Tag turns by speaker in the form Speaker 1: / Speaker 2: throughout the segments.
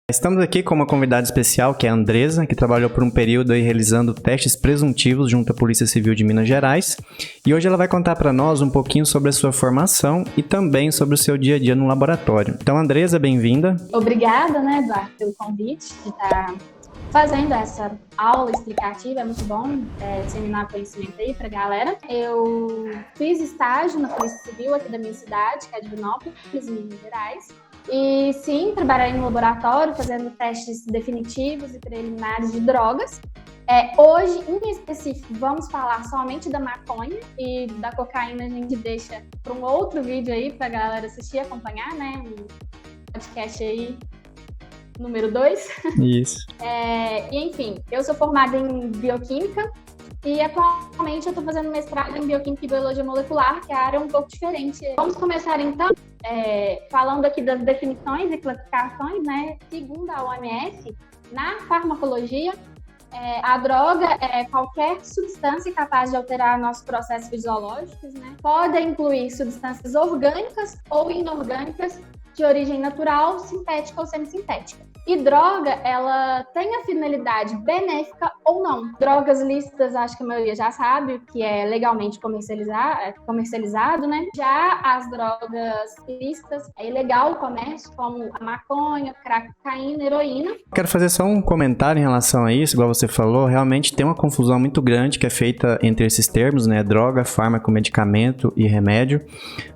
Speaker 1: Estamos aqui com uma convidada especial, que é a Andresa, que trabalhou por um período aí realizando testes presuntivos junto à Polícia Civil de Minas Gerais. E hoje ela vai contar para nós um pouquinho sobre a sua formação e também sobre o seu dia a dia no laboratório. Então, Andresa, bem-vinda.
Speaker 2: Obrigada, Eduardo, pelo convite de estar fazendo essa aula explicativa. É muito bom disseminar conhecimento aí para a galera. Eu fiz estágio na Polícia Civil aqui da minha cidade, que é de Divinópolis, em Minas Gerais. E sim, trabalhei no laboratório fazendo testes definitivos e preliminares de drogas. Hoje, em específico, vamos falar somente da maconha, e da cocaína a gente deixa para um outro vídeo aí para a galera assistir e acompanhar, né? Um podcast aí, número 2.
Speaker 1: Isso.
Speaker 2: Enfim, eu sou formada em bioquímica e atualmente eu estou fazendo mestrado em bioquímica e biologia molecular, que é a área um pouco diferente. Vamos começar então falando aqui das definições e classificações, né? Segundo a OMS, na farmacologia, a droga é qualquer substância capaz de alterar nossos processos fisiológicos, né? Pode incluir substâncias orgânicas ou inorgânicas de origem natural, sintética ou semissintética. E droga, ela tem a finalidade benéfica ou não. Drogas lícitas, acho que a maioria já sabe, que é legalmente comercializado, né? Já as drogas ilícitas, é ilegal o comércio, como a maconha, crack, cocaína, heroína.
Speaker 1: Quero fazer só um comentário em relação a isso, igual você falou. Realmente tem uma confusão muito grande que é feita entre esses termos, né? Droga, fármaco, medicamento e remédio.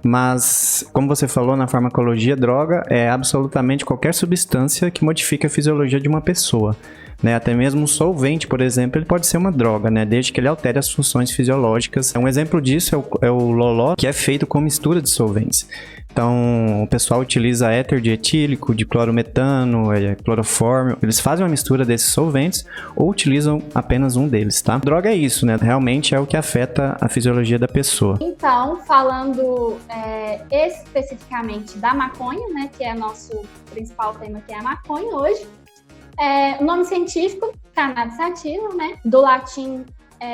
Speaker 1: Mas, como você falou, na farmacologia, droga é absolutamente qualquer substância que modifica a fisiologia de uma pessoa, né? Até mesmo um solvente, por exemplo, ele pode ser uma droga, né? Desde que ele altere as funções fisiológicas. Um exemplo disso é o loló, que é feito com mistura de solventes. Então, o pessoal utiliza éter de etílico, de clorometano, clorofórmio. Eles fazem uma mistura desses solventes ou utilizam apenas um deles, tá? Droga é isso, né? Realmente é o que afeta a fisiologia da pessoa.
Speaker 2: Então, falando especificamente da maconha, né? Que é nosso principal tema, que é a maconha hoje. O nome científico, cannabis sativa, né? Do latim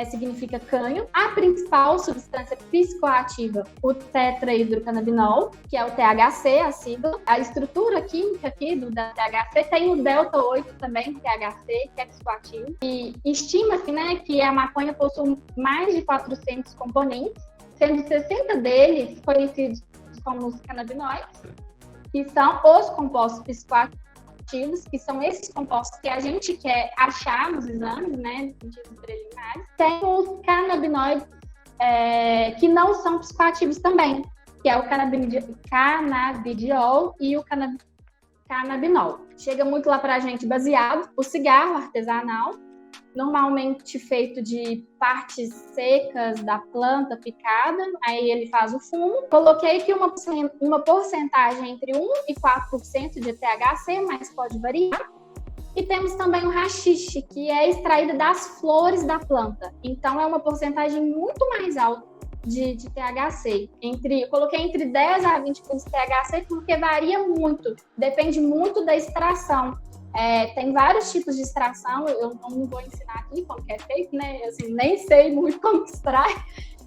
Speaker 2: significa canho. A principal substância psicoativa, o tetrahidrocannabinol, que é o THC, a sigla. A estrutura química aqui da THC tem o delta 8 também, THC, que é psicoativo. E estima-se, né, que a maconha possui mais de 400 componentes, sendo 60 deles conhecidos como os canabinoides, que são os compostos psicoativos, que são esses compostos que a gente quer achar nos exames, né, sentidos preliminares. Tem os canabinoides que não são psicoativos também, que é o canabidiol e o canabinol. Chega muito lá pra gente baseado, o cigarro artesanal, normalmente feito de partes secas da planta picada, aí ele faz o fumo. Coloquei aqui uma porcentagem entre 1 e 4% de THC, mas pode variar. E temos também o haxixe, que é extraído das flores da planta. Então é uma porcentagem muito mais alta de THC. Eu coloquei entre 10 a 20% de THC, porque varia muito, depende muito da extração. Tem vários tipos de extração, eu não vou ensinar aqui como que é feito, né? Assim, nem sei muito como extrai,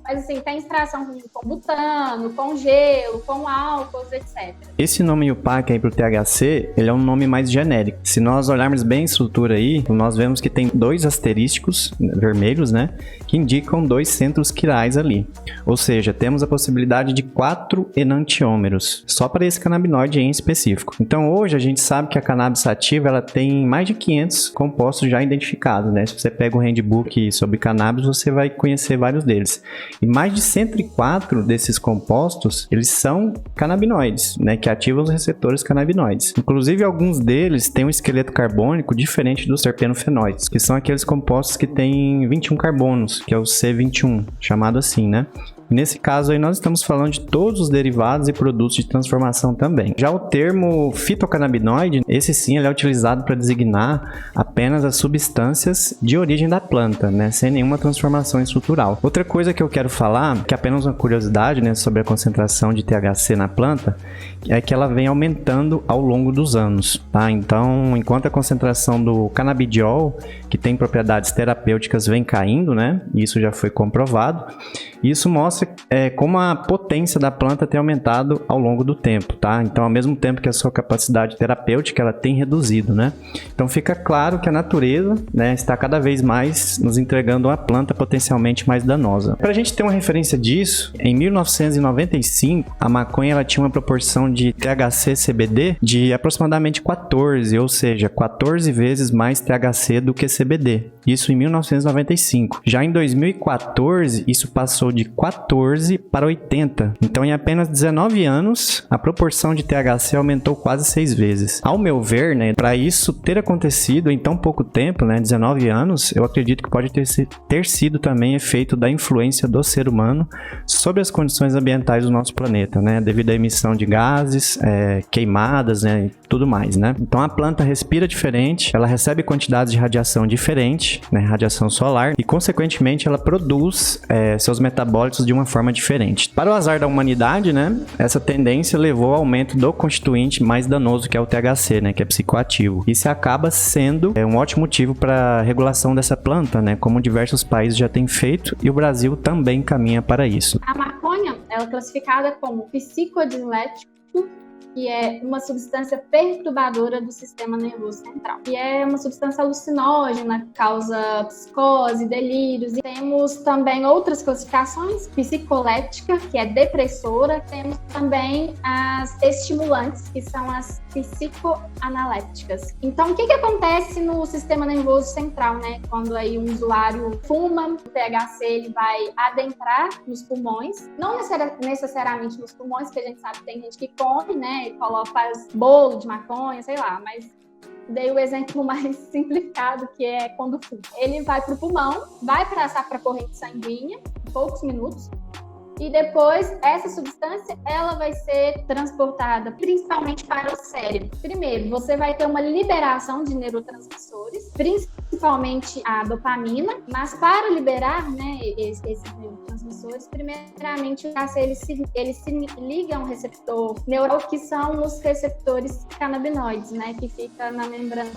Speaker 2: mas assim, tem extração com butano, com gelo, com álcools, etc.
Speaker 1: Esse nome IUPAC aí pro THC, ele é um nome mais genérico. Se nós olharmos bem a estrutura aí, nós vemos que tem 2 asterísticos vermelhos, né? Que indicam 2 centros quirais ali. Ou seja, temos a possibilidade de 4 enantiômeros, só para esse canabinoide em específico. Então hoje a gente sabe que a cannabis sativa, ela tem mais de 500 compostos já identificados, né? Se você pega o handbook sobre cannabis, você vai conhecer vários deles. E mais de 104 desses compostos, eles são canabinoides, né, que ativam os receptores canabinoides. Inclusive, alguns deles têm um esqueleto carbônico diferente dos terpenofenóides, que são aqueles compostos que têm 21 carbonos, que é o C21, chamado assim, né? Nesse caso aí nós estamos falando de todos os derivados e produtos de transformação também. Já o termo fitocannabinoide, esse sim ele é utilizado para designar apenas as substâncias de origem da planta, né, sem nenhuma transformação estrutural. Outra coisa que eu quero falar, que é apenas uma curiosidade, né, sobre a concentração de THC na planta, é que ela vem aumentando ao longo dos anos, tá? Então, enquanto a concentração do canabidiol, que tem propriedades terapêuticas, vem caindo, né, e isso já foi comprovado, Isso mostra como a potência da planta tem aumentado ao longo do tempo, tá? Então, ao mesmo tempo que a sua capacidade terapêutica, ela tem reduzido, né? Então, fica claro que a natureza, né, está cada vez mais nos entregando uma planta potencialmente mais danosa. Para a gente ter uma referência disso, em 1995, a maconha ela tinha uma proporção de THC-CBD de aproximadamente 14, ou seja, 14 vezes mais THC do que CBD. Isso em 1995. Já em 2014, isso passou de 14 para 80. Então, em apenas 19 anos, a proporção de THC aumentou quase 6 vezes. Ao meu ver, né, para isso ter acontecido em tão pouco tempo, né, 19 anos, eu acredito que pode ter sido também efeito da influência do ser humano sobre as condições ambientais do nosso planeta, né, devido à emissão de gases, queimadas, né, e tudo mais, né. Então, a planta respira diferente, ela recebe quantidades de radiação diferente, né, radiação solar, e consequentemente ela produz seus metabólitos de uma forma diferente. Para o azar da humanidade, né, essa tendência levou ao aumento do constituinte mais danoso, que é o THC, né, que é psicoativo. Isso acaba sendo um ótimo motivo para a regulação dessa planta, né, como diversos países já têm feito, e o Brasil também caminha para isso.
Speaker 2: A maconha, ela é classificada como psicodilético, que é uma substância perturbadora do sistema nervoso central. E é uma substância alucinógena, causa psicose, delírios. E temos também outras classificações, psicolética, que é depressora. Temos também as estimulantes, que são as psicoanaléticas. Então, o que acontece no sistema nervoso central, né? Quando aí um usuário fuma, o THC ele vai adentrar nos pulmões. Não necessariamente nos pulmões, porque a gente sabe que tem gente que come, né? E faz bolo de maconha, sei lá, mas dei o exemplo mais simplificado, que é quando fuma. Ele vai para o pulmão, vai passar para a corrente sanguínea, em poucos minutos, e depois essa substância ela vai ser transportada principalmente para o cérebro. Primeiro, você vai ter uma liberação de neurotransmissores, principalmente a dopamina, mas para liberar, né, esses neurotransmissores, primeiramente o THC ele se liga a um receptor neural, que são os receptores canabinoides, né, que fica na membrana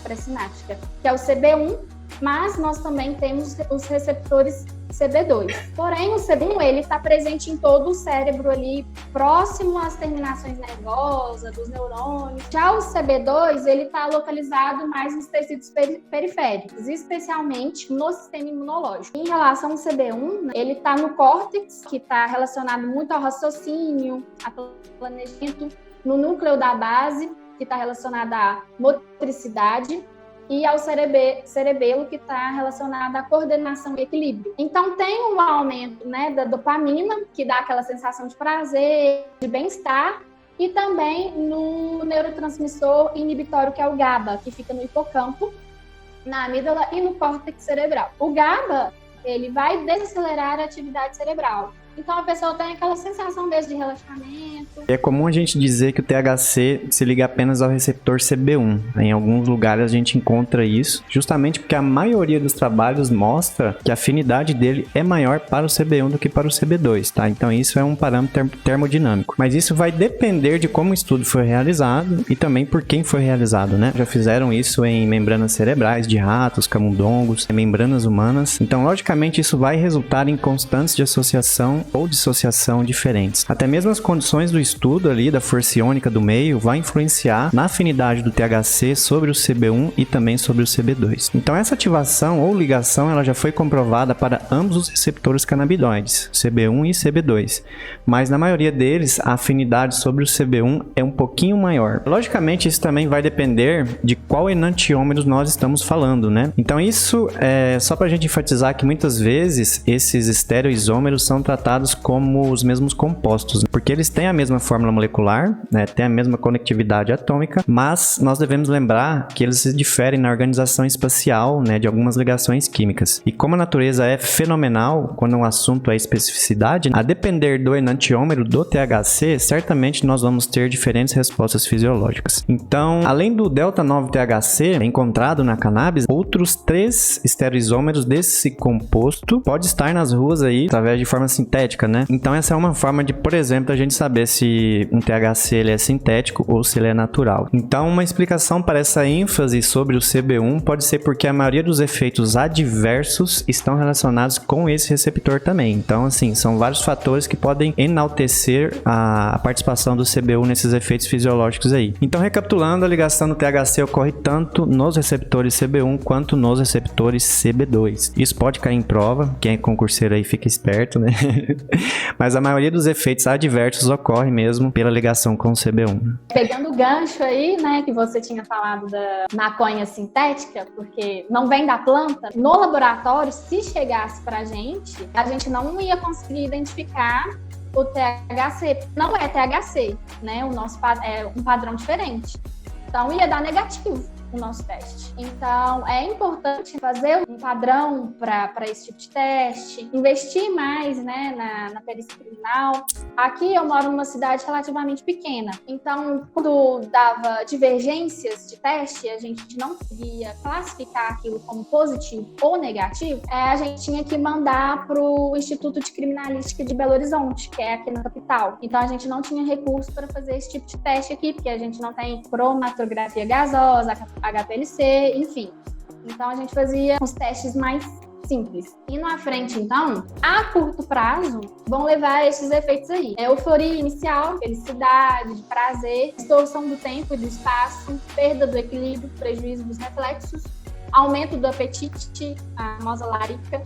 Speaker 2: pré-sináptica, que é o CB1, mas nós também temos os receptores CB2. Porém, o CB1 ele está presente em todo o cérebro ali, próximo às terminações nervosas, dos neurônios. Já o CB2 ele está localizado mais nos tecidos periféricos, especialmente no sistema imunológico. Em relação ao CB1, ele está no córtex, que está relacionado muito ao raciocínio, a planejamento, no núcleo da base, que está relacionado à motricidade, e ao cerebelo, que está relacionado à coordenação e equilíbrio. Então, tem um aumento, né, da dopamina, que dá aquela sensação de prazer, de bem-estar, e também no neurotransmissor inibitório, que é o GABA, que fica no hipocampo, na amígdala e no córtex cerebral. O GABA, ele vai desacelerar a atividade cerebral. Então, a pessoa tem aquela sensação mesmo de relaxamento.
Speaker 1: É comum a gente dizer que o THC se liga apenas ao receptor CB1. Em alguns lugares a gente encontra isso, justamente porque a maioria dos trabalhos mostra que a afinidade dele é maior para o CB1 do que para o CB2, tá? Então, isso é um parâmetro termodinâmico. Mas isso vai depender de como o estudo foi realizado e também por quem foi realizado, né? Já fizeram isso em membranas cerebrais de ratos, camundongos, membranas humanas. Então, logicamente, isso vai resultar em constantes de associação ou dissociação diferentes. Até mesmo as condições do estudo ali, da força iônica do meio, vai influenciar na afinidade do THC sobre o CB1 e também sobre o CB2. Então, essa ativação ou ligação, ela já foi comprovada para ambos os receptores canabinoides, CB1 e CB2. Mas na maioria deles, a afinidade sobre o CB1 é um pouquinho maior. Logicamente, isso também vai depender de qual enantiômero nós estamos falando, né? Então, isso é só para a gente enfatizar que muitas vezes esses estereoisômeros são tratados como os mesmos compostos, porque eles têm a mesma fórmula molecular, né, têm a mesma conectividade atômica, mas nós devemos lembrar que eles se diferem na organização espacial, né, de algumas ligações químicas. E como a natureza é fenomenal quando um assunto é especificidade, a depender do enantiômero do THC, certamente nós vamos ter diferentes respostas fisiológicas. Então, além do delta-9-THC encontrado na cannabis, outros 3 estereoisômeros desse composto pode estar nas ruas aí através de forma sintética sintética, né? Então essa é uma forma de, por exemplo, a gente saber se um THC ele é sintético ou se ele é natural. Então uma explicação para essa ênfase sobre o CB1 pode ser porque a maioria dos efeitos adversos estão relacionados com esse receptor também. Então, assim, são vários fatores que podem enaltecer a participação do CB1 nesses efeitos fisiológicos aí. Então, recapitulando, a ligação do THC ocorre tanto nos receptores CB1 quanto nos receptores CB2. Isso pode cair em prova, quem é concurseiro aí fica esperto, né? Mas a maioria dos efeitos adversos ocorre mesmo pela ligação com o CB1.
Speaker 2: Pegando o gancho aí, né, que você tinha falado da maconha sintética, porque não vem da planta, no laboratório, se chegasse pra gente, a gente não ia conseguir identificar o THC. Não é THC, né? O nosso é um padrão diferente. Então, ia dar negativo o nosso teste. Então, é importante fazer um padrão para esse tipo de teste, investir mais, né, na perícia criminal. Aqui eu moro numa cidade relativamente pequena, então, quando dava divergências de teste, a gente não conseguia classificar aquilo como positivo ou negativo, a gente tinha que mandar para o Instituto de Criminalística de Belo Horizonte, que é aqui na capital. Então, a gente não tinha recurso para fazer esse tipo de teste aqui, porque a gente não tem cromatografia gasosa, HPLC, enfim. Então, a gente fazia os testes mais simples. E na frente, então, a curto prazo, vão levar esses efeitos aí. Euforia inicial, felicidade, prazer, distorção do tempo e do espaço, perda do equilíbrio, prejuízo dos reflexos, aumento do apetite, a famosa larica,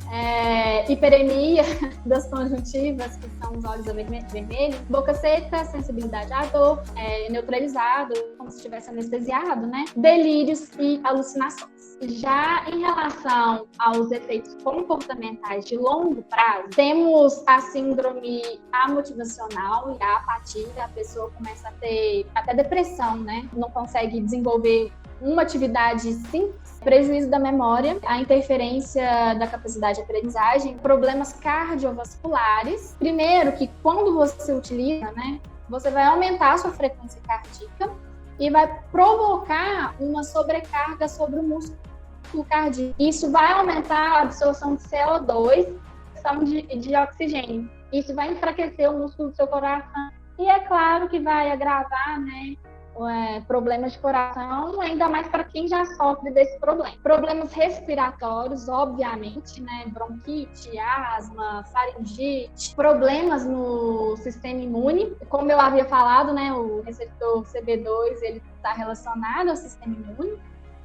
Speaker 2: hiperemia das conjuntivas, que são os olhos vermelhos, boca seca, sensibilidade à dor, neutralizado, como se estivesse anestesiado, né? Delírios e alucinações. Já em relação aos efeitos comportamentais de longo prazo, temos a síndrome amotivacional e a apatia, a pessoa começa a ter até depressão, né? Não consegue desenvolver uma atividade simples, prejuízo da memória, a interferência da capacidade de aprendizagem, problemas cardiovasculares. Primeiro, que quando você utiliza, né, você vai aumentar a sua frequência cardíaca e vai provocar uma sobrecarga sobre o músculo cardíaco. Isso vai aumentar a absorção de CO2, de oxigênio. Isso vai enfraquecer o músculo do seu coração. E é claro que vai agravar, né, problemas de coração, ainda mais para quem já sofre desse problema. Problemas respiratórios, obviamente, né? Bronquite, asma, faringite, problemas no sistema imune. Como eu havia falado, né? O receptor CB2 ele está relacionado ao sistema imune.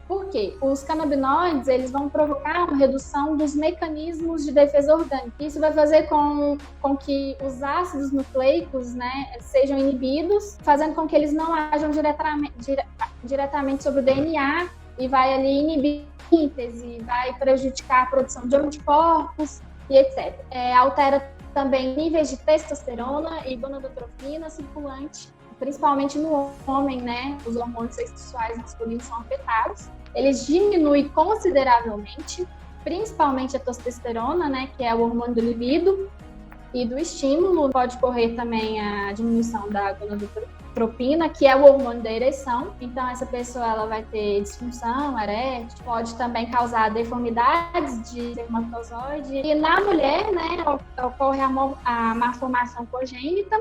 Speaker 2: Por quê? Os canabinoides, eles vão provocar uma redução dos mecanismos de defesa orgânica. Isso vai fazer com que os ácidos nucleicos, né, sejam inibidos, fazendo com que eles não ajam diretamente sobre o DNA e vai ali inibir a síntese, vai prejudicar a produção de anticorpos e etc. Altera também níveis de testosterona e gonadotropina circulante, principalmente no homem, né? Os hormônios sexuais masculinos são afetados. Eles diminuem consideravelmente, principalmente a testosterona, né? Que é o hormônio do libido e do estímulo. Pode ocorrer também a diminuição da gonadotropina, que é o hormônio da ereção. Então, essa pessoa ela vai ter disfunção erétil, pode também causar deformidades de espermatozoide. E na mulher, né? Ocorre a malformação congênita,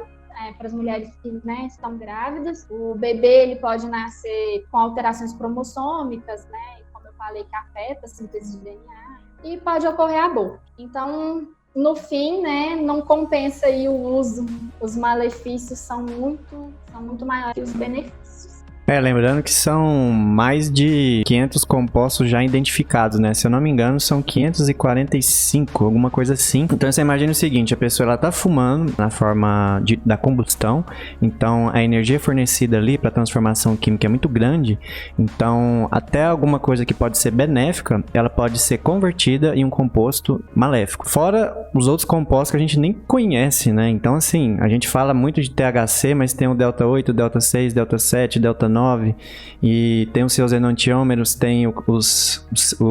Speaker 2: para as mulheres que, né, estão grávidas. O bebê ele pode nascer com alterações cromossômicas, né, como eu falei, que afeta a síntese de DNA, e pode ocorrer aborto. Então, no fim, né, não compensa aí o uso. Os malefícios são muito maiores que os benefícios.
Speaker 1: Lembrando que são mais de 500 compostos já identificados, né? Se eu não me engano, são 545, alguma coisa assim. Então, você imagina o seguinte, a pessoa ela tá fumando na forma da combustão, então a energia fornecida ali para transformação química é muito grande, então até alguma coisa que pode ser benéfica, ela pode ser convertida em um composto maléfico. Fora os outros compostos que a gente nem conhece, né? Então, assim, a gente fala muito de THC, mas tem o delta 8, delta 6, delta 7, delta 9, e tem os seus enantiômeros, tem o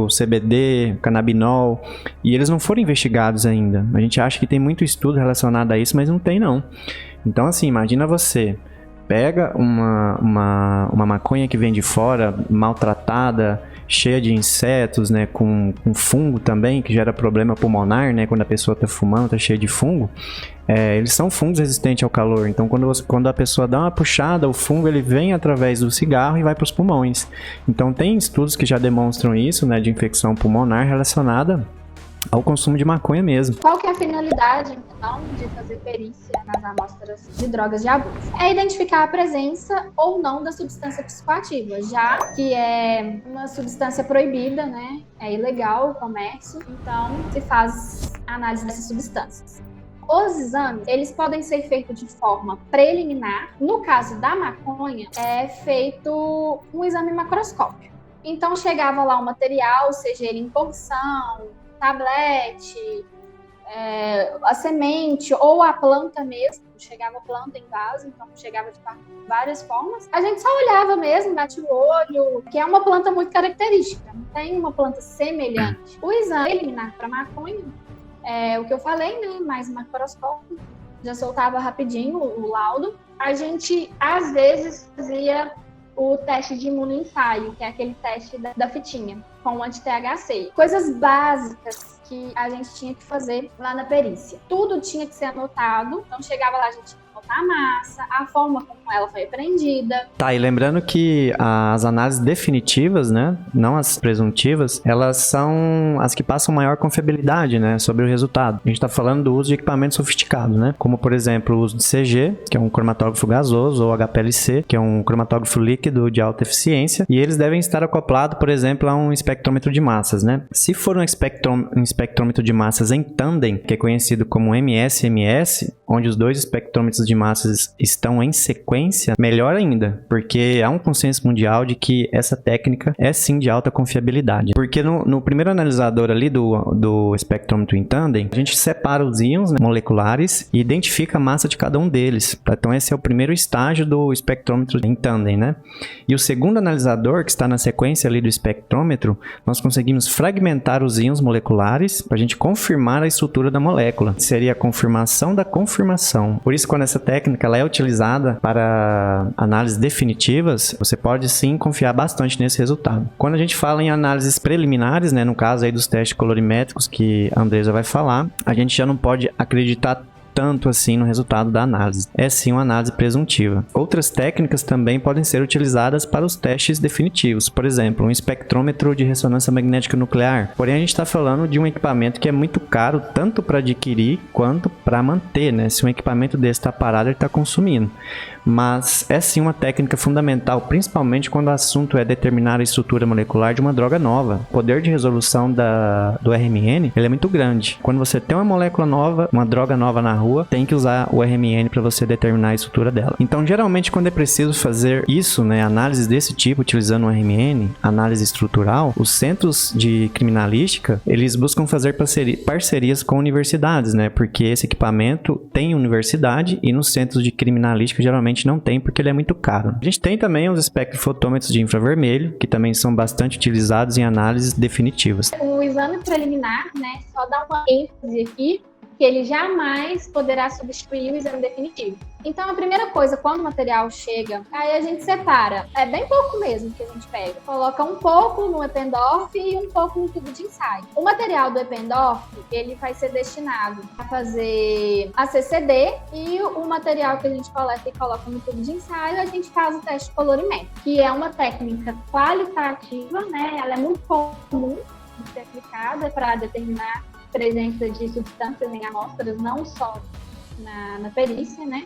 Speaker 1: CBD, o canabinol, e eles não foram investigados ainda. A gente acha que tem muito estudo relacionado a isso, mas não tem não. Então, assim, imagina você pega uma maconha que vem de fora, maltratada, cheia de insetos, né, com fungo também, que gera problema pulmonar, né, quando a pessoa está fumando, está cheia de fungo, eles são fungos resistentes ao calor. Então, quando a pessoa dá uma puxada, o fungo ele vem através do cigarro e vai para os pulmões. Então, tem estudos que já demonstram isso, né, de infecção pulmonar relacionada ao consumo de maconha mesmo.
Speaker 2: Qual que é a finalidade, então, de fazer perícia nas amostras de drogas de abuso? É identificar a presença ou não da substância psicoativa, já que é uma substância proibida, né? É ilegal o comércio, então se faz análise dessas substâncias. Os exames, eles podem ser feitos de forma preliminar. No caso da maconha, é feito um exame macroscópico. Então, chegava lá o material, seja ele em porção, tablete, a semente ou a planta mesmo, chegava a planta em vaso, então chegava de várias formas. A gente só olhava mesmo, batia o olho, que é uma planta muito característica, não tem uma planta semelhante. O exame preliminar para maconha, o que eu falei, né, mais macroscópico, já soltava rapidinho o laudo. A gente, às vezes, fazia o teste de imunoensaio, que é aquele teste da fitinha, com o anti-THC. Coisas básicas que a gente tinha que fazer lá na perícia. Tudo tinha que ser anotado, então chegava lá, a gente tinha que anotar a massa, a forma como ela foi apreendida.
Speaker 1: Tá, e lembrando que as análises definitivas, né, não as presuntivas, elas são as que passam maior confiabilidade, né, sobre o resultado. A gente tá falando do uso de equipamentos sofisticados, né, como por exemplo o uso de CG, que é um cromatógrafo gasoso, ou HPLC, que é um cromatógrafo líquido de alta eficiência, e eles devem estar acoplados, por exemplo, a um espectrômetro de massas, né. Se for um espectrômetro de massas em tandem, que é conhecido como MS-MS, onde os dois espectrômetros de massas estão em sequência, melhor ainda, porque há um consenso mundial de que essa técnica é sim de alta confiabilidade. Porque no primeiro analisador ali do espectrômetro em tandem, a gente separa os íons, né, moleculares e identifica a massa de cada um deles. Então esse é o primeiro estágio do espectrômetro em tandem, né? E o segundo analisador, que está na sequência ali do espectrômetro, nós conseguimos fragmentar os íons moleculares para a gente confirmar a estrutura da molécula. Seria a confirmação da confirmação. Por isso, quando essa técnica ela é utilizada para análises definitivas, você pode sim confiar bastante nesse resultado. Quando a gente fala em análises preliminares, né, no caso aí dos testes colorimétricos que a Andresa vai falar, a gente já não pode acreditar tanto assim no resultado da análise. É sim uma análise presuntiva. Outras técnicas também podem ser utilizadas para os testes definitivos. Por exemplo, um espectrômetro de ressonância magnética nuclear. Porém, a gente está falando de um equipamento que é muito caro, tanto para adquirir quanto para manter, né? Se um equipamento desse está parado, ele está consumindo. Mas é sim uma técnica fundamental, principalmente quando o assunto é determinar a estrutura molecular de uma droga nova. O poder de resolução do RMN ele é muito grande. Quando você tem uma molécula nova, uma droga nova na rua, tem que usar o RMN para você determinar a estrutura dela. Então, geralmente, quando é preciso fazer isso, né, análise desse tipo, utilizando o RMN, análise estrutural, os centros de criminalística, eles buscam fazer parcerias com universidades, né, porque esse equipamento tem universidade e nos centros de criminalística, geralmente, não tem, porque ele é muito caro. A gente tem também os espectrofotômetros de infravermelho, que também são bastante utilizados em análises definitivas.
Speaker 2: O exame preliminar, né, só dá uma ênfase aqui, que ele jamais poderá substituir o exame definitivo. Então, a primeira coisa, quando o material chega, aí a gente separa. É bem pouco mesmo que a gente pega. Coloca um pouco no Eppendorf e um pouco no tubo de ensaio. O material do Eppendorf, ele vai ser destinado a fazer a CCD, e o material que a gente coleta e coloca no tubo de ensaio, a gente faz o teste colorimétrico, que é uma técnica qualitativa, né? Ela é muito comum de ser aplicada para determinar presença de substâncias em amostras, não só na perícia, né?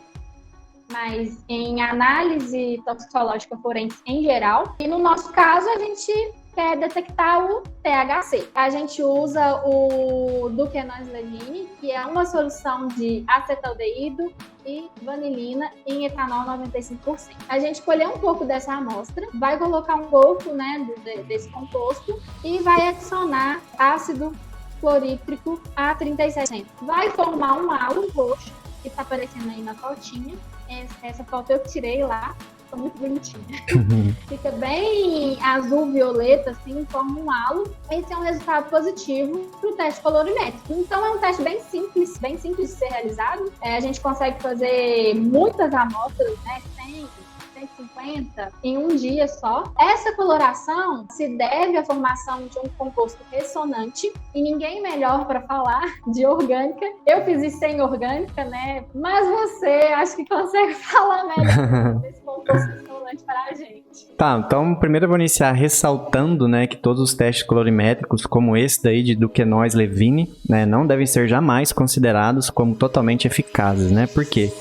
Speaker 2: Mas em análise toxicológica forense em geral. E no nosso caso, a gente quer detectar o THC. A gente usa o duquenoislevine, que é uma solução de acetaldeído e vanilina em etanol 95%. A gente colher um pouco dessa amostra, vai colocar um pouco, né, desse composto e vai adicionar ácido clorídrico a 37%. Vai formar um halo roxo, que está aparecendo aí na fotinha. Essa foto eu tirei lá, ficou muito bonitinha. Fica bem azul-violeta, assim, forma um halo. Esse é um resultado positivo para o teste colorimétrico. Então, é um teste bem simples de ser realizado. A gente consegue fazer muitas amostras, né? 100 150 em um dia só. Essa coloração se deve à formação de um composto ressonante, e ninguém melhor para falar de orgânica. Eu fiz isso sem orgânica, né? Mas você acho que consegue falar melhor desse composto ressonante para a gente.
Speaker 1: Tá, então primeiro eu vou iniciar ressaltando, né, que todos os testes colorimétricos, como esse daí de Duquesnoy-Levine, né, não devem ser jamais considerados como totalmente eficazes, né? Por quê?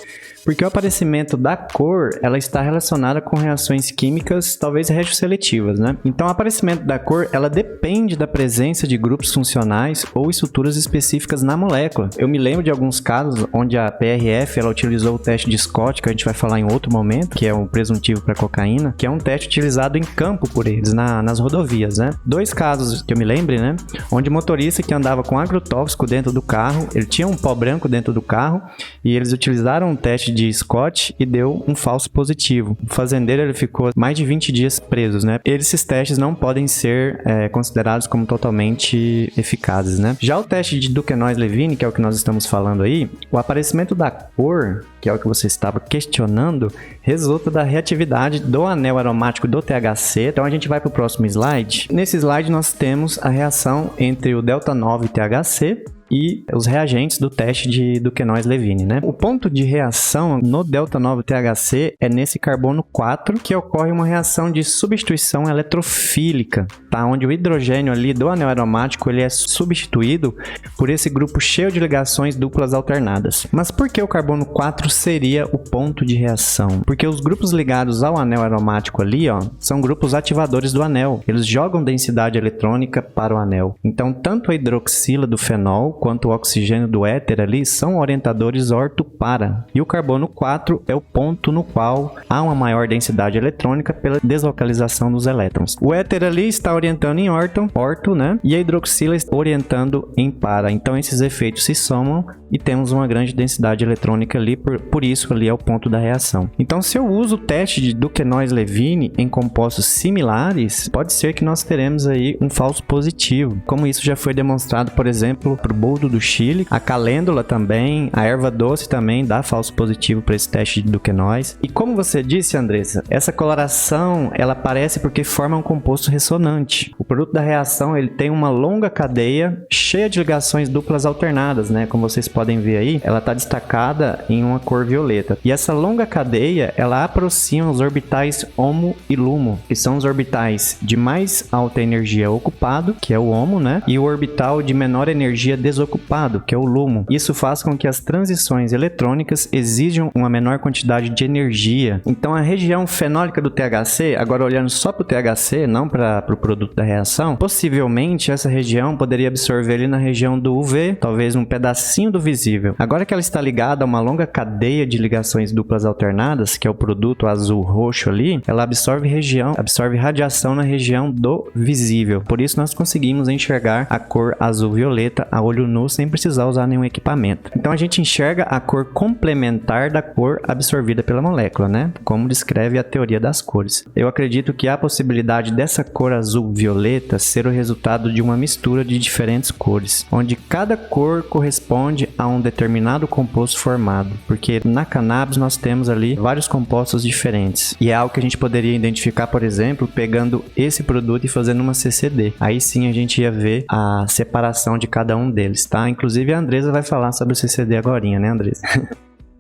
Speaker 1: Porque o aparecimento da cor, ela está relacionada com reações químicas, talvez resto-seletivas, né? Então, o aparecimento da cor, ela depende da presença de grupos funcionais ou estruturas específicas na molécula. Eu me lembro de alguns casos onde a PRF, ela utilizou o teste de Scott, que a gente vai falar em outro momento, que é um presuntivo para cocaína, que é um teste utilizado em campo por eles, nas rodovias, né? 2 casos que eu me lembre, né? Onde o motorista que andava com agrotóxico dentro do carro, ele tinha um pó branco dentro do carro, e eles utilizaram um teste de Scott e deu um falso positivo. O fazendeiro, ele ficou mais de 20 dias presos, né? Esses testes não podem ser considerados como totalmente eficazes, né? Já o teste de Duquesnoy-Levine, que é o que nós estamos falando aí, o aparecimento da cor, que é o que você estava questionando, resulta da reatividade do anel aromático do THC. Então a gente vai para o próximo slide. Nesse slide nós temos a reação entre o delta 9 THC e os reagentes do teste de Duquesnoy-Levine, né? O ponto de reação no delta 9 THC é nesse carbono 4 que ocorre uma reação de substituição eletrofílica, tá? Onde o hidrogênio ali do anel aromático ele é substituído por esse grupo cheio de ligações duplas alternadas. Mas por que o carbono 4 seria o ponto de reação? Porque os grupos ligados ao anel aromático ali, ó, são grupos ativadores do anel. Eles jogam densidade eletrônica para o anel. Então, tanto a hidroxila do fenol quanto o oxigênio do éter ali são orientadores orto-para. E o carbono 4 é o ponto no qual há uma maior densidade eletrônica pela deslocalização dos elétrons. O éter ali está orientando em orto, né? E a hidroxila está orientando em para. Então esses efeitos se somam e temos uma grande densidade eletrônica ali, por isso ali é o ponto da reação. Então se eu uso o teste de Duquesnoy-Levine em compostos similares, pode ser que nós teremos aí um falso positivo, como isso já foi demonstrado, por exemplo, para o boldo do Chile, a calêndula também, a erva doce também dá falso positivo para esse teste de Duquesnoy. E como você disse, Andressa, essa coloração ela aparece porque forma um composto ressonante. O produto da reação ele tem uma longa cadeia cheia de ligações duplas alternadas, né? Como vocês podem ver aí, ela está destacada em uma cor violeta. E essa longa cadeia ela aproxima os orbitais HOMO e LUMO, que são os orbitais de mais alta energia ocupado, que é o HOMO, né? E o orbital de menor energia desocupado, que é o LUMO. Isso faz com que as transições eletrônicas exijam uma menor quantidade de energia. Então a região fenólica do THC, agora olhando só para o THC, não para o produto da reação, possivelmente essa região poderia absorver ali na região do UV, talvez um pedacinho do visível. Agora que ela está ligada a uma longa cadeia de ligações duplas alternadas, que é o produto azul-roxo ali, ela absorve radiação na região do visível. Por isso nós conseguimos enxergar a cor azul-violeta a olho nu sem precisar usar nenhum equipamento. Então a gente enxerga a cor complementar da cor absorvida pela molécula, né? Como descreve a teoria das cores. Eu acredito que há a possibilidade dessa cor azul-violeta ser o resultado de uma mistura de diferentes cores, onde cada cor corresponde a um determinado composto formado, porque na cannabis nós temos ali vários compostos diferentes, e é algo que a gente poderia identificar, por exemplo, pegando esse produto e fazendo uma CCD. Aí sim a gente ia ver a separação de cada um deles, tá? Inclusive a Andressa vai falar sobre o CCD agorinha, né, Andressa?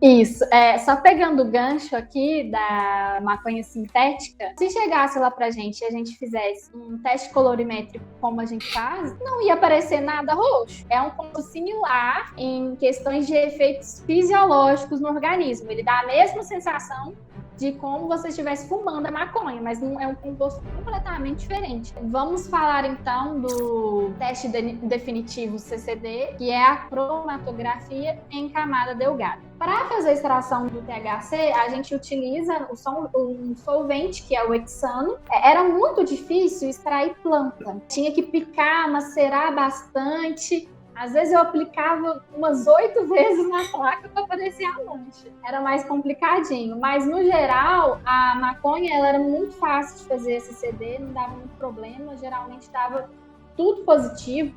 Speaker 2: Isso, só pegando o gancho aqui da maconha sintética, se chegasse lá pra gente e a gente fizesse um teste colorimétrico como a gente faz, não ia aparecer nada roxo. É um ponto similar em questões de efeitos fisiológicos no organismo. Ele dá a mesma sensação de como você estivesse fumando a maconha, mas não é um composto completamente diferente. Vamos falar então do teste definitivo CCD, que é a cromatografia em camada delgada. Para fazer a extração do THC, a gente utiliza um solvente, que é o hexano. Era muito difícil extrair planta. Tinha que picar, macerar bastante. Às vezes eu aplicava umas 8 vezes na placa para poder ser a mancha. Era mais complicadinho. Mas, no geral, a maconha ela era muito fácil de fazer CCD, não dava muito problema. Geralmente dava tudo positivo.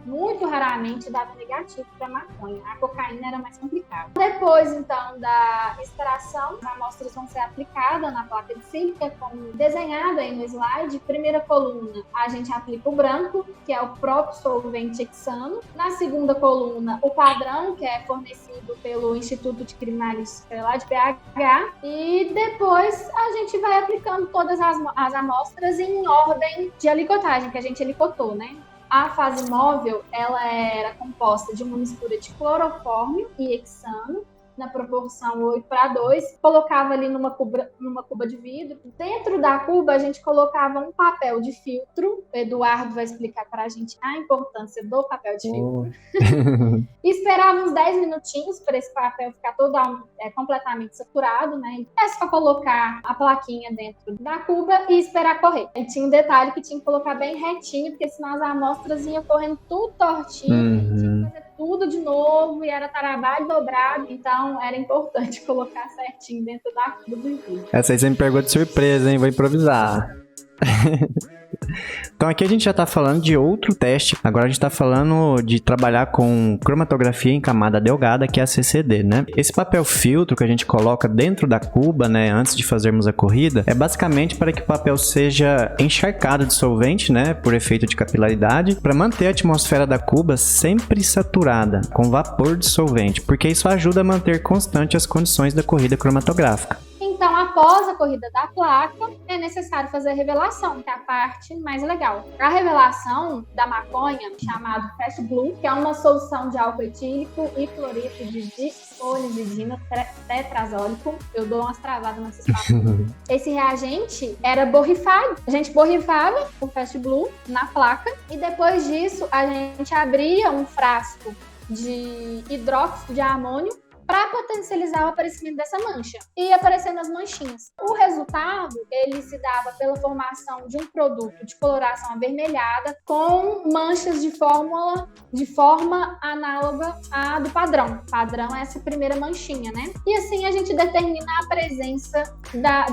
Speaker 2: Muito raramente dava negativo para maconha. A cocaína era mais complicada. Depois, então, da extração, as amostras vão ser aplicadas na placa de sílica, como desenhado aí no slide. Primeira coluna, a gente aplica o branco, que é o próprio solvente hexano. Na segunda coluna, o padrão, que é fornecido pelo Instituto de Criminalística lá de BH. E depois a gente vai aplicando todas as amostras em ordem de alicotagem, que a gente alicotou, né? A fase móvel, ela era composta de uma mistura de clorofórmio e hexano, na proporção 8:2, colocava ali numa cuba de vidro. Dentro da cuba, a gente colocava um papel de filtro. O Eduardo vai explicar para a gente a importância do papel de filtro. E esperava uns 10 minutinhos para esse papel ficar todo completamente saturado, né? É só colocar a plaquinha dentro da cuba e esperar correr. E tinha um detalhe que tinha que colocar bem retinho, porque senão as amostras iam correndo tudo tortinho, tinha que fazer tudo de novo e era trabalho dobrado. Então, era importante colocar certinho dentro da cuba do vidro.
Speaker 1: Essa aí você me pegou de surpresa, hein? Vou improvisar. Então aqui a gente já está falando de outro teste. Agora a gente está falando de trabalhar com cromatografia em camada delgada, que é a CCD, né? Esse papel filtro que a gente coloca dentro da cuba, né, antes de fazermos a corrida, é basicamente para que o papel seja encharcado de solvente, né, por efeito de capilaridade, para manter a atmosfera da cuba sempre saturada com vapor de solvente, porque isso ajuda a manter constante as condições da corrida cromatográfica.
Speaker 2: Então, após a corrida da placa, é necessário fazer a revelação, que é a parte mais legal. A revelação da maconha, chamado Fast Blue, que é uma solução de álcool etílico e cloreto de disolidina tetrazólico. Eu dou umas travadas nessas palavras. Esse reagente era borrifado. A gente borrifava o Fast Blue na placa e depois disso a gente abria um frasco de hidróxido de amônio para potencializar o aparecimento dessa mancha. E aparecendo as manchinhas. O resultado, ele se dava pela formação de um produto de coloração avermelhada com manchas de forma análoga à do padrão. O padrão é essa primeira manchinha, né? E assim a gente determina a presença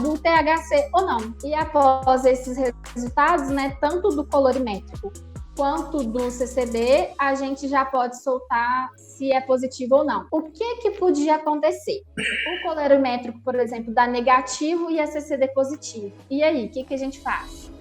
Speaker 2: do THC ou não. E após esses resultados, né, tanto do colorimétrico quanto do CCD, a gente já pode soltar se é positivo ou não. O que podia acontecer? O colorimétrico, por exemplo, dá negativo e a CCD positivo. E aí, o que a gente faz?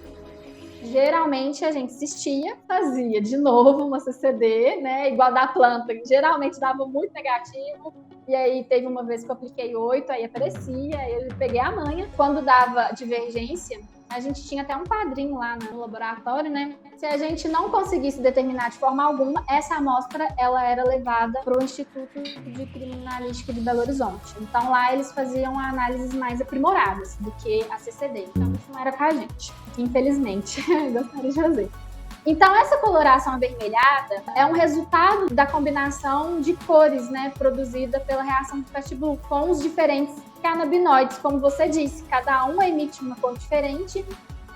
Speaker 2: Geralmente a gente insistia, fazia de novo uma CCD, né, igual da planta, que geralmente dava muito negativo. E aí teve uma vez que eu apliquei 8, aí aparecia, aí eu peguei a manha. Quando dava divergência, a gente tinha até um padrinho lá no laboratório, né? Se a gente não conseguisse determinar de forma alguma, essa amostra ela era levada para o Instituto de Criminalística de Belo Horizonte. Então lá eles faziam análises mais aprimoradas do que a CCD. Então isso não era com a gente, infelizmente. Gostaria de fazer. Então, essa coloração avermelhada é um resultado da combinação de cores, né, produzida pela reação do Fast Blue com os diferentes canabinoides, como você disse, cada um emite uma cor diferente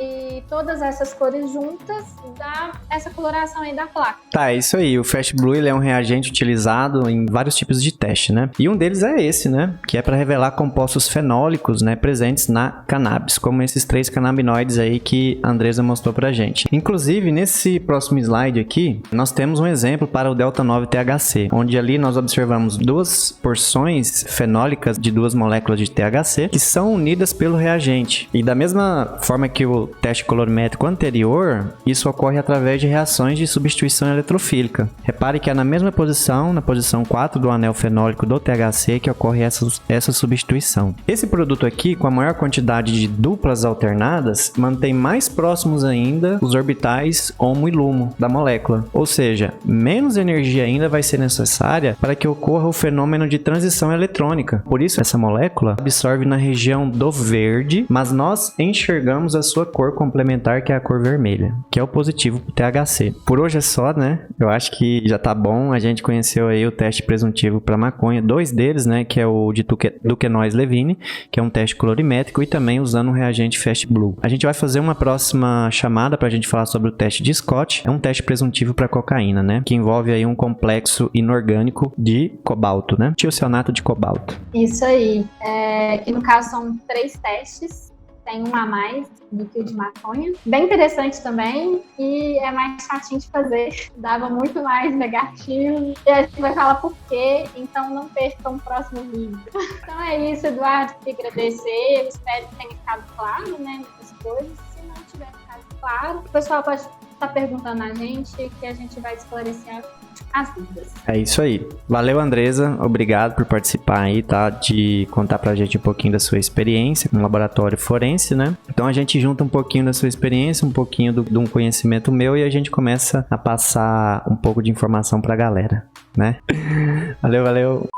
Speaker 2: e todas essas cores juntas dá essa coloração aí da placa.
Speaker 1: Tá, é isso aí. O Fast Blue ele é um reagente utilizado em vários tipos de teste, né? E um deles é esse, né? Que é para revelar compostos fenólicos, né, presentes na cannabis, como esses 3 canabinoides aí que a Andresa mostrou pra gente. Inclusive, nesse próximo slide aqui, nós temos um exemplo para o Delta 9 THC, onde ali nós observamos 2 porções fenólicas de 2 moléculas de THC que são unidas pelo reagente. E da mesma forma que o teste colorimétrico anterior, isso ocorre através de reações de substituição eletrofílica. Repare que é na mesma posição, na posição 4 do anel fenólico do THC, que ocorre essa substituição. Esse produto aqui, com a maior quantidade de duplas alternadas, mantém mais próximos ainda os orbitais HOMO e LUMO da molécula. Ou seja, menos energia ainda vai ser necessária para que ocorra o fenômeno de transição eletrônica. Por isso, essa molécula absorve na região do verde, mas nós enxergamos a sua cor complementar, que é a cor vermelha, que é o positivo pro THC. Por hoje é só, né? Eu acho que já tá bom. A gente conheceu aí o teste presuntivo para maconha, 2 deles, né? Que é o de Duquesnoy-Levine, que é um teste colorimétrico, e também usando o reagente Fast Blue. A gente vai fazer uma próxima chamada pra gente falar sobre o teste de Scott. É um teste presuntivo para cocaína, né? Que envolve aí um complexo inorgânico de cobalto, né? Tiocianato de cobalto.
Speaker 2: Isso aí. Que no caso são 3 testes. tem um a mais do que o de maconha. Bem interessante também e é mais chatinho de fazer. Dava muito mais negativo. E a gente vai falar por quê, então não percam o próximo vídeo. Então é isso, Eduardo. Queria agradecer. Eu espero que tenha ficado claro, né, muitas coisas. Se não tiver ficado claro, o pessoal pode estar perguntando a gente, que a gente vai esclarecer as dúvidas.
Speaker 1: É isso aí. Valeu, Andresa. Obrigado por participar aí, tá? De contar pra gente um pouquinho da sua experiência no laboratório forense, né? Então a gente junta um pouquinho da sua experiência, um pouquinho de um conhecimento meu e a gente começa a passar um pouco de informação pra galera, né? Valeu.